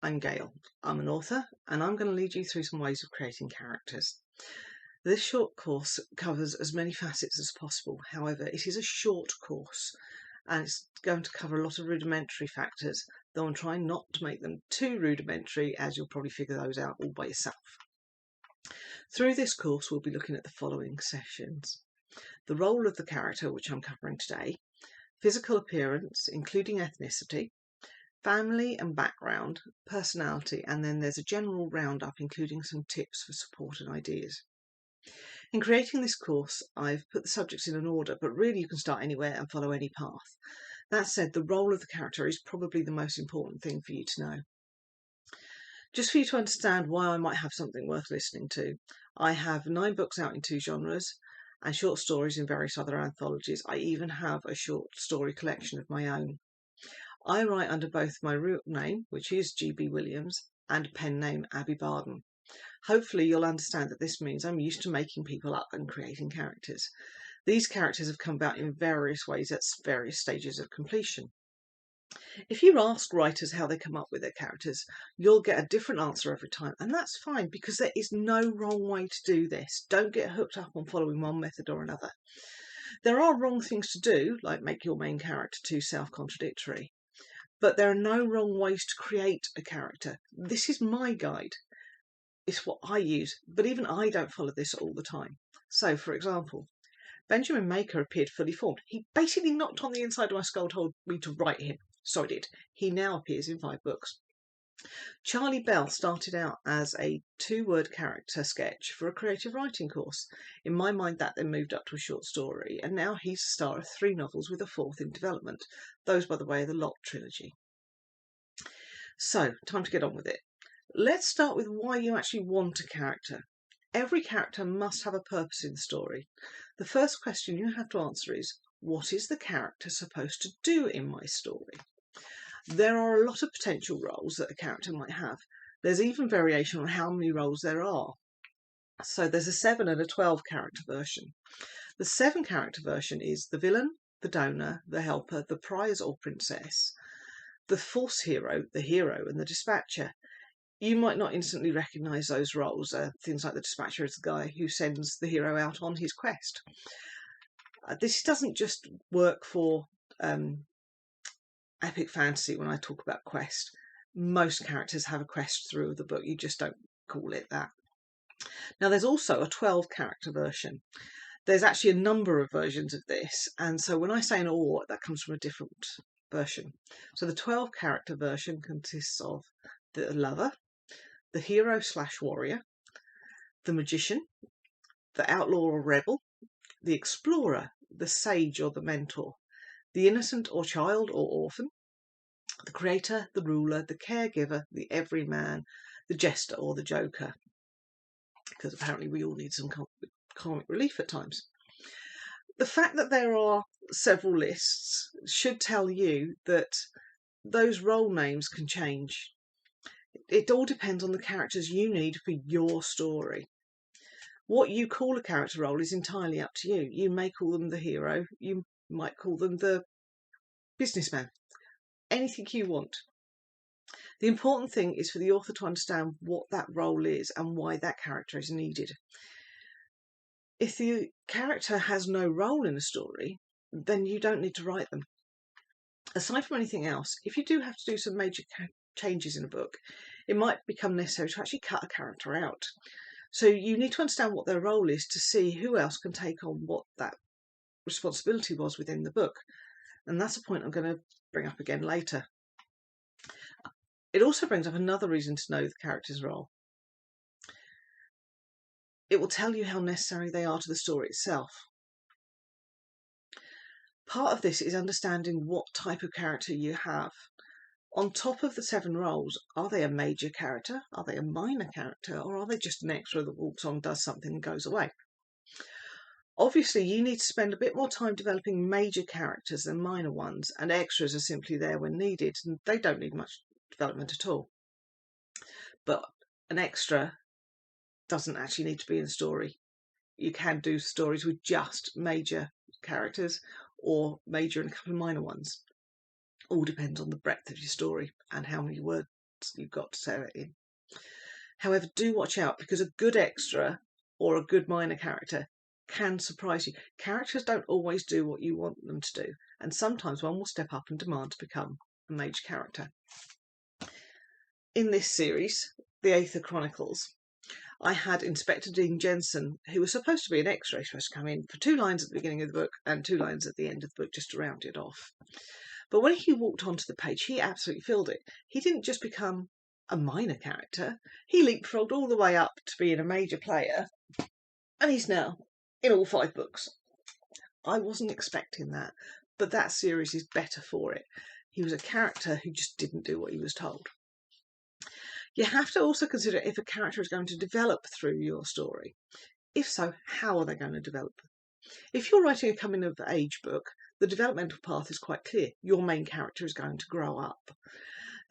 I'm Gail. I'm an author and I'm going to lead you through some ways of creating characters. This short course covers as many facets as possible. However, it is a short course and it's going to cover a lot of rudimentary factors, though I'm trying not to make them too rudimentary, as you'll probably figure those out all by yourself. Through this course, we'll be looking at the following sessions: the role of the character, which I'm covering today, physical appearance, including ethnicity, family and background, personality, and then there's a general roundup including some tips for support and ideas. In creating this course, I've put the subjects in an order, but really you can start anywhere and follow any path. That said, the role of the character is probably the most important thing for you to know. Just for you to understand why I might have something worth listening to, I have 9 books out in 2 genres and short stories in various other anthologies. I even have a short story collection of my own. I write under both my real name, which is G.B. Williams, and pen name Abby Barden. Hopefully you'll understand that this means I'm used to making people up and creating characters. These characters have come about in various ways at various stages of completion. If you ask writers how they come up with their characters, you'll get a different answer every time, and that's fine because there is no wrong way to do this. Don't get hooked up on following one method or another. There are wrong things to do, like make your main character too self-contradictory. But there are no wrong ways to create a character. This is my guide. It's what I use, but even I don't follow this all the time. So, for example, Benjamin Maker appeared fully formed. He basically knocked on the inside of my skull, told me to write him. So I did. He now appears in 5 books. Charlie Bell started out as a 2-word character sketch for a creative writing course. In my mind, that then moved up to a short story, and now he's the star of 3 novels with a 4th in development. Those, by the way, are the Lot trilogy. So, time to get on with it. Let's start with why you actually want a character. Every character must have a purpose in the story. The first question you have to answer is, what is the character supposed to do in my story? There are a lot of potential roles that a character might have. There's even variation on how many roles there are. So there's a 7 and a 12 character version. The 7 character version is the villain, the donor, the helper, the prize or princess, the false hero, the hero, and the dispatcher. You might not instantly recognise those roles. Things like the dispatcher is the guy who sends the hero out on his quest. This doesn't just work for epic fantasy when I talk about quest. Most characters have a quest through the book, you just don't call it that. Now there's also a 12 character version. There's actually a number of versions of this, and so when I say an or, that comes from a different version. So the 12 character version consists of the lover, the hero/warrior, the magician, the outlaw or rebel, the explorer, the sage or the mentor, the innocent or child or orphan, the creator, the ruler, the caregiver, the everyman, the jester or the joker, because apparently we all need some comic relief at times. The fact that there are several lists should tell you that those role names can change. It all depends on the characters you need for your story. What you call a character role is entirely up to you. You may call them the hero, you might call them the businessman, anything you want. The important thing is for the author to understand what that role is and why that character is needed. If the character has no role in a story, then you don't need to write them. Aside from anything else, if you do have to do some major changes in a book, it might become necessary to actually cut a character out. So you need to understand what their role is to see who else can take on what that responsibility was within the book. And that's a point I'm going to bring up again later. It also brings up another reason to know the character's role. It will tell you how necessary they are to the story itself. Part of this is understanding what type of character you have. On top of the 7 roles, are they a major character, are they a minor character, or are they just an extra that walks on, does something and goes away? Obviously, you need to spend a bit more time developing major characters than minor ones, and extras are simply there when needed, and they don't need much development at all. But an extra doesn't actually need to be in a story. You can do stories with just major characters or major and a couple of minor ones. All depends on the breadth of your story and how many words you've got to set it in. However, do watch out, because a good extra or a good minor character can surprise you. Characters don't always do what you want them to do, and sometimes one will step up and demand to become a major character. In this series, The Aether Chronicles, I had Inspector Dean Jensen, who was supposed to be an extra, supposed to come in for 2 lines at the beginning of the book and 2 lines at the end of the book just to round it off. But when he walked onto the page, he absolutely filled it. He didn't just become a minor character, he leapfrogged all the way up to being a major player, and he's now in all 5 books. I wasn't expecting that, but that series is better for it. He was a character who just didn't do what he was told. You have to also consider if a character is going to develop through your story. If so, how are they going to develop? If you're writing a coming-of-age book, the developmental path is quite clear. Your main character is going to grow up.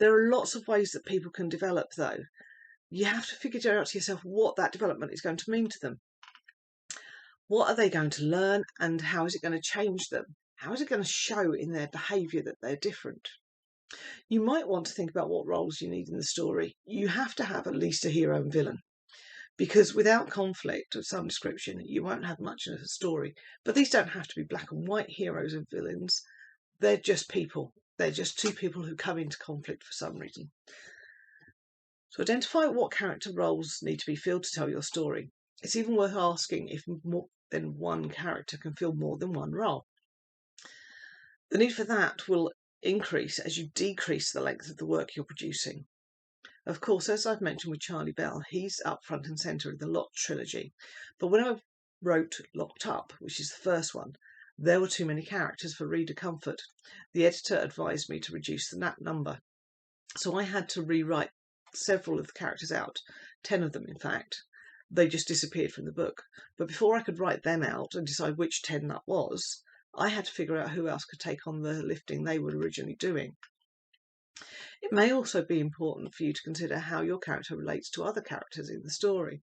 There are lots of ways that people can develop, though. You have to figure out to yourself what that development is going to mean to them. What are they going to learn, and how is it going to change them? How is it going to show in their behaviour that they're different? You might want to think about what roles you need in the story. You have to have at least a hero and villain, because without conflict of some description, you won't have much of a story. But these don't have to be black and white heroes and villains. They're just people. They're just 2 people who come into conflict for some reason. So identify what character roles need to be filled to tell your story. It's even worth asking if more than one character can fill more than one role. The need for that will increase as you decrease the length of the work you're producing. Of course, as I've mentioned with Charlie Bell, he's up front and centre in the Lot trilogy. But when I wrote Locked Up, which is the first one, there were too many characters for reader comfort. The editor advised me to reduce that number. So I had to rewrite several of the characters out, 10 of them in fact. They just disappeared from the book. But before I could write them out and decide which 10 that was, I had to figure out who else could take on the lifting they were originally doing. It may also be important for you to consider how your character relates to other characters in the story.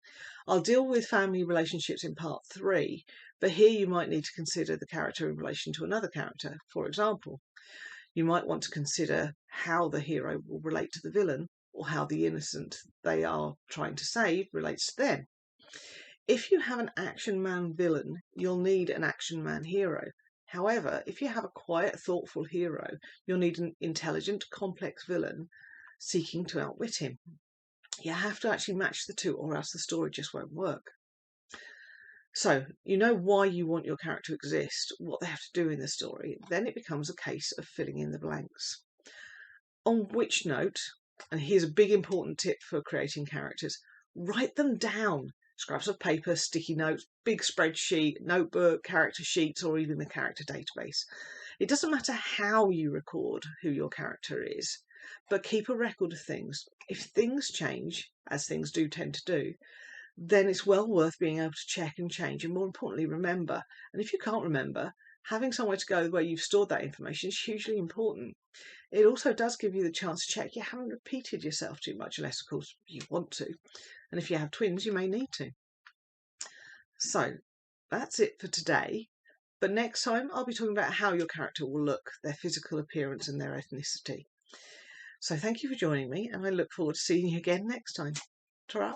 I'll deal with family relationships in part 3, but here you might need to consider the character in relation to another character. For example, you might want to consider how the hero will relate to the villain, or how the innocent they are trying to save relates to them. If you have an action man villain, you'll need an action man hero. However, if you have a quiet, thoughtful hero, you'll need an intelligent, complex villain seeking to outwit him. You have to actually match the 2, or else the story just won't work. So, you know why you want your character to exist, what they have to do in the story, then it becomes a case of filling in the blanks. On which note, and here's a big important tip for creating characters, write them down. Scraps of paper, sticky notes, big spreadsheet, notebook, character sheets, or even the character database. It doesn't matter how you record who your character is, but keep a record of things. If things change, as things do tend to do, then it's well worth being able to check and change, and more importantly, remember. And if you can't remember, having somewhere to go where you've stored that information is hugely important. It also does give you the chance to check you haven't repeated yourself too much, unless of course you want to. And if you have twins, you may need to. So that's it for today. But next time I'll be talking about how your character will look, their physical appearance and their ethnicity. So thank you for joining me, and I look forward to seeing you again next time. Ta-ra!